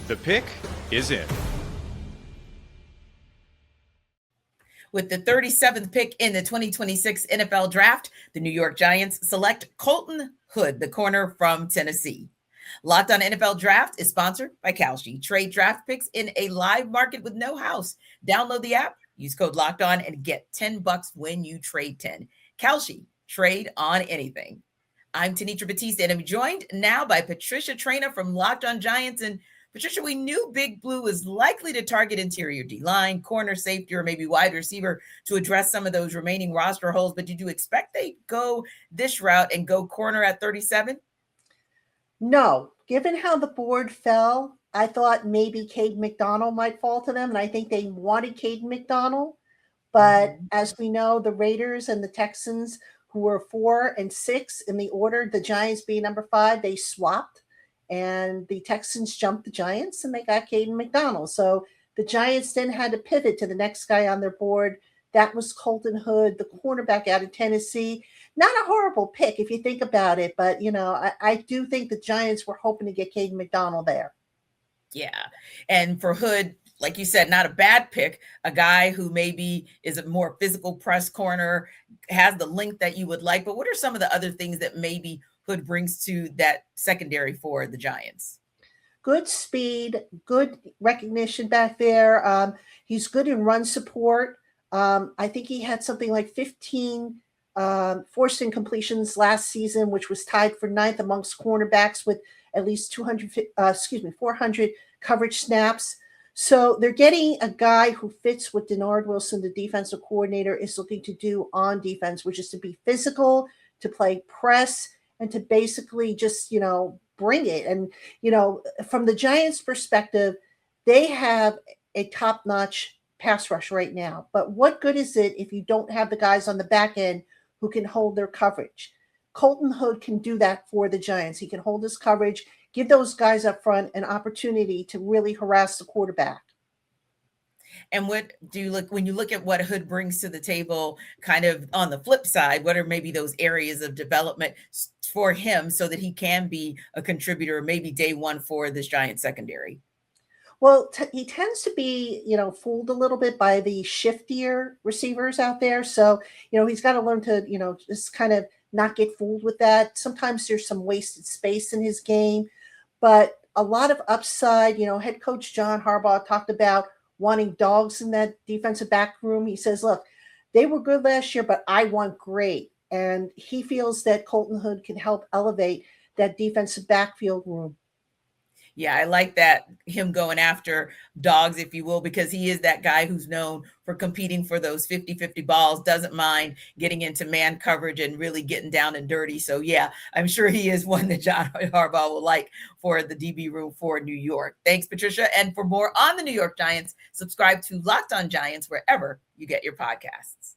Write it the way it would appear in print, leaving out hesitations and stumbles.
The pick is in. With the 37th pick in the 2026 NFL Draft, the New York Giants select Colton Hood, the corner from Tennessee. Locked On NFL Draft is sponsored by Kalshi. Trade draft picks in a live market with no house. Download the app, use code Locked On, and get $10 when you trade 10. Kalshi, trade on anything. I'm Tenitra Batista, and I'm joined now by Patricia Traina from Locked On Giants. And Patricia, we knew Big Blue was likely to target interior D-line, corner, safety, or maybe wide receiver to address some of those remaining roster holes. But did you expect they go this route and go corner at 37? No. Given how the board fell, I thought maybe Caden McDonald might fall to them, and I think they wanted Caden McDonald. But as we know, the Raiders and the Texans, who were 4 and 6 in the order, the Giants being number 5, they swapped. And the Texans jumped the Giants, and they got Caden McDonald. So the Giants then had to pivot to the next guy on their board. That was Colton Hood, the cornerback out of Tennessee. Not a horrible pick if you think about it, but, I do think the Giants were hoping to get Caden McDonald there. Yeah. And for Hood, like you said, not a bad pick, a guy who maybe is a more physical press corner, has the length that you would like. But what are some of the other things that maybe Hood brings to that secondary for the Giants? Good speed, good recognition back there. He's good in run support. I think he had something like 15 forced incompletions last season, which was tied for 9th amongst cornerbacks with at least 400 coverage snaps. So they're getting a guy who fits what Denard Wilson, the defensive coordinator, is looking to do on defense, which is to be physical, to play press, and to basically just, bring it. And, from the Giants' perspective, they have a top-notch pass rush right now. But what good is it if you don't have the guys on the back end who can hold their coverage? Colton Hood can do that for the Giants. He can hold his coverage, give those guys up front an opportunity to really harass the quarterback. And what do you look when you look at what Hood brings to the table, kind of on the flip side, what are maybe those areas of development for him so that he can be a contributor, maybe day one for this Giant secondary? Well, he tends to be, fooled a little bit by the shiftier receivers out there. So, he's got to learn to, just kind of not get fooled with that. Sometimes there's some wasted space in his game, but a lot of upside. Head coach John Harbaugh talked about wanting dogs in that defensive back room. He says, look, they were good last year, but I want great. And he feels that Colton Hood can help elevate that defensive backfield room. Yeah, I like that, him going after dogs, if you will, because he is that guy who's known for competing for those 50-50 balls, doesn't mind getting into man coverage and really getting down and dirty. So, yeah, I'm sure he is one that John Harbaugh will like for the DB room for New York. Thanks, Patricia. And for more on the New York Giants, subscribe to Locked On Giants wherever you get your podcasts.